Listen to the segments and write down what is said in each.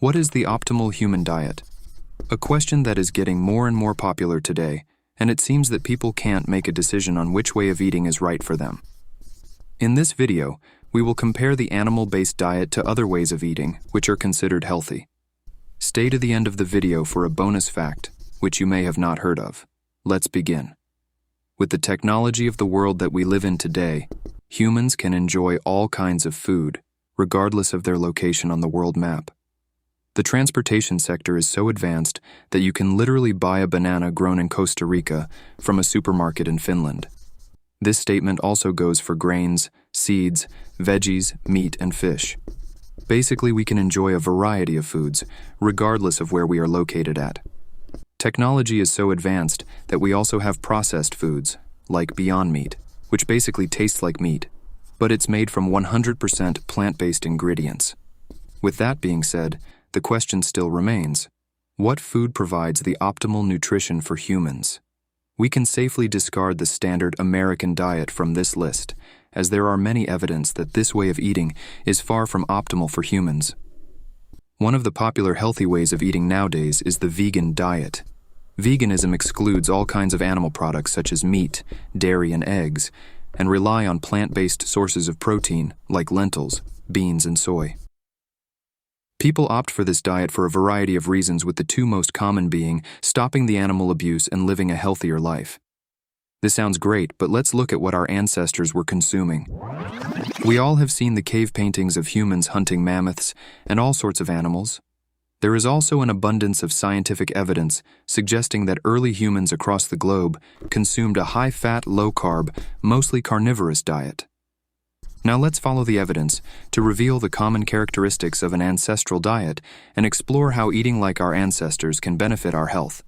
What is the optimal human diet? A question that is getting more and more popular today, and it seems that people can't make a decision on which way of eating is right for them. In this video, we will compare the animal-based diet to other ways of eating, which are considered healthy. Stay to the end of the video for a bonus fact, which you may have not heard of. Let's begin. With the technology of the world that we live in today, humans can enjoy all kinds of food, regardless of their location on the world map. The transportation sector is so advanced that you can literally buy a banana grown in Costa Rica from a supermarket in Finland. This statement also goes for grains, seeds, veggies, meat, and fish. Basically, we can enjoy a variety of foods, regardless of where we are located at. Technology is so advanced that we also have processed foods, like Beyond Meat, which basically tastes like meat, but it's made from 100% plant-based ingredients. With that being said, the question still remains: what food provides the optimal nutrition for humans? We can safely discard the standard American diet from this list, as there are many evidence that this way of eating is far from optimal for humans. One of the popular healthy ways of eating nowadays is the vegan diet. Veganism excludes all kinds of animal products such as meat, dairy, and eggs, and rely on plant-based sources of protein like lentils, beans, and soy. People opt for this diet for a variety of reasons, with the two most common being stopping the animal abuse and living a healthier life. This sounds great, but let's look at what our ancestors were consuming. We all have seen the cave paintings of humans hunting mammoths and all sorts of animals. There is also an abundance of scientific evidence suggesting that early humans across the globe consumed a high-fat, low-carb, mostly carnivorous diet. Now let's follow the evidence to reveal the common characteristics of an ancestral diet and explore how eating like our ancestors can benefit our health.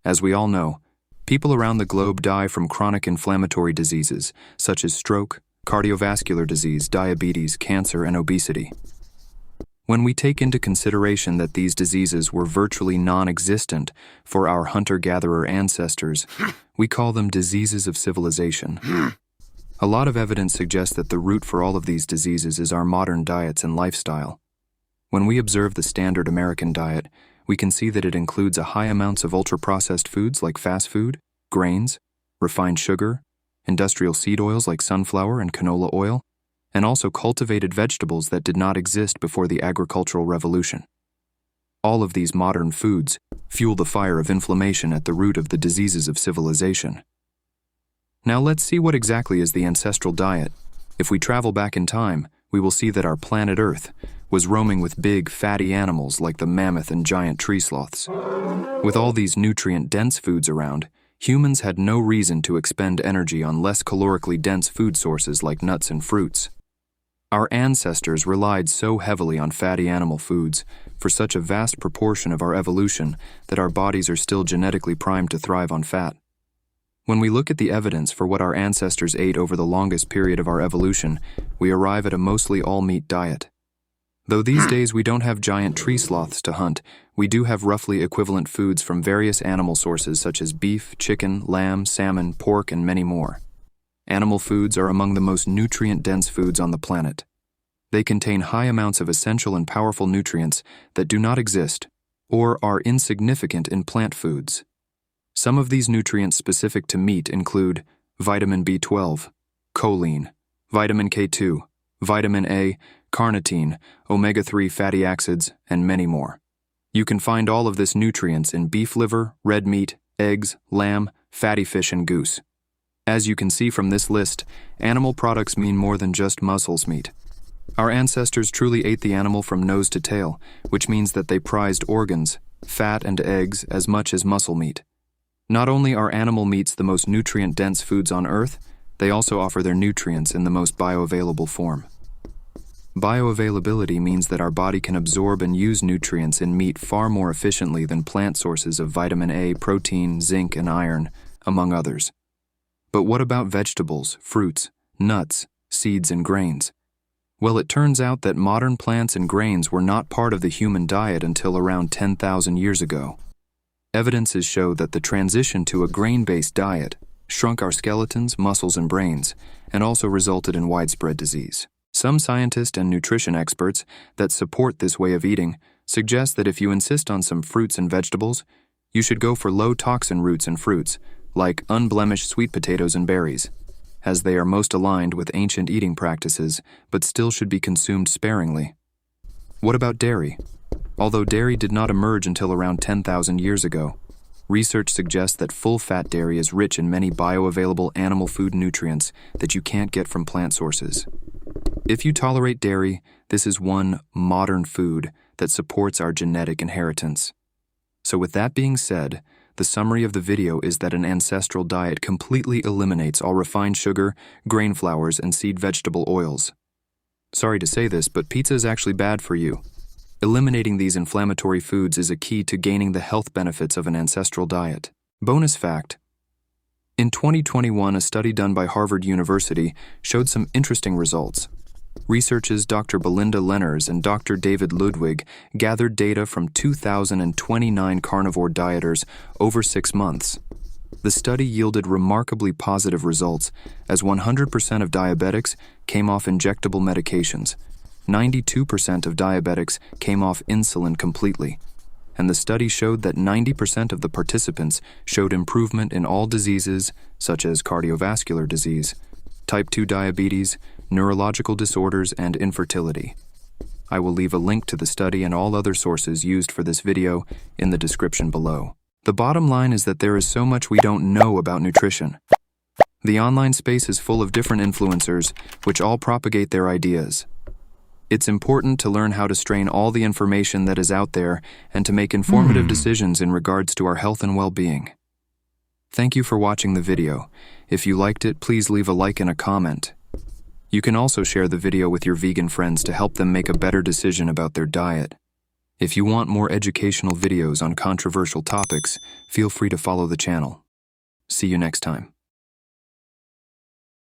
As we all know, people around the globe die from chronic inflammatory diseases such as stroke, cardiovascular disease, diabetes, cancer, and obesity. When we take into consideration that these diseases were virtually non-existent for our hunter-gatherer ancestors, we call them diseases of civilization. A lot of evidence suggests that the root for all of these diseases is our modern diets and lifestyle. When we observe the standard American diet, we can see that it includes a high amounts of ultra-processed foods like fast food, grains, refined sugar, industrial seed oils like sunflower and canola oil, and also cultivated vegetables that did not exist before the agricultural revolution. All of these modern foods fuel the fire of inflammation at the root of the diseases of civilization. Now let's see what exactly is the ancestral diet. If we travel back in time, we will see that our planet Earth was roaming with big, fatty animals like the mammoth and giant tree sloths. With all these nutrient-dense foods around, humans had no reason to expend energy on less calorically dense food sources like nuts and fruits. Our ancestors relied so heavily on fatty animal foods for such a vast proportion of our evolution that our bodies are still genetically primed to thrive on fat. When we look at the evidence for what our ancestors ate over the longest period of our evolution, we arrive at a mostly all-meat diet. Though these days we don't have giant tree sloths to hunt, we do have roughly equivalent foods from various animal sources such as beef, chicken, lamb, salmon, pork, and many more. Animal foods are among the most nutrient-dense foods on the planet. They contain high amounts of essential and powerful nutrients that do not exist or are insignificant in plant foods. Some of these nutrients specific to meat include vitamin B12, choline, vitamin K2, vitamin A, carnitine, omega-3 fatty acids, and many more. You can find all of this nutrients in beef liver, red meat, eggs, lamb, fatty fish, and goose. As you can see from this list, animal products mean more than just muscles meat. Our ancestors truly ate the animal from nose to tail, which means that they prized organs, fat, and eggs as much as muscle meat. Not only are animal meats the most nutrient-dense foods on Earth, they also offer their nutrients in the most bioavailable form. Bioavailability means that our body can absorb and use nutrients in meat far more efficiently than plant sources of vitamin A, protein, zinc, and iron, among others. But what about vegetables, fruits, nuts, seeds, and grains? Well, it turns out that modern plants and grains were not part of the human diet until around 10,000 years ago. Evidences show that the transition to a grain-based diet shrunk our skeletons, muscles, and brains, and also resulted in widespread disease. Some scientists and nutrition experts that support this way of eating suggests that if you insist on some fruits and vegetables, you should go for low-toxin roots and fruits, like unblemished sweet potatoes and berries, as they are most aligned with ancient eating practices, but still should be consumed sparingly. What about dairy? Although dairy did not emerge until around 10,000 years ago, research suggests that full-fat dairy is rich in many bioavailable animal food nutrients that you can't get from plant sources. If you tolerate dairy, this is one modern food that supports our genetic inheritance. So with that being said, the summary of the video is that an ancestral diet completely eliminates all refined sugar, grain flours, and seed vegetable oils. Sorry to say this, but pizza is actually bad for you. Eliminating these inflammatory foods is a key to gaining the health benefits of an ancestral diet. Bonus fact: in 2021, a study done by Harvard University showed some interesting results. Researchers Dr. Belinda Lenners and Dr. David Ludwig gathered data from 2,029 carnivore dieters over 6 months. The study yielded remarkably positive results, as 100% of diabetics came off injectable medications, 92% of diabetics came off insulin completely, and the study showed that 90% of the participants showed improvement in all diseases such as cardiovascular disease, type 2 diabetes, neurological disorders, and infertility. I will leave a link to the study and all other sources used for this video in the description below. The bottom line is that there is so much we don't know about nutrition. The online space is full of different influencers, which all propagate their ideas. It's important to learn how to strain all the information that is out there and to make informative decisions in regards to our health and well-being. Thank you for watching the video. If you liked it, please leave a like and a comment. You can also share the video with your vegan friends to help them make a better decision about their diet. If you want more educational videos on controversial topics, feel free to follow the channel. See you next time.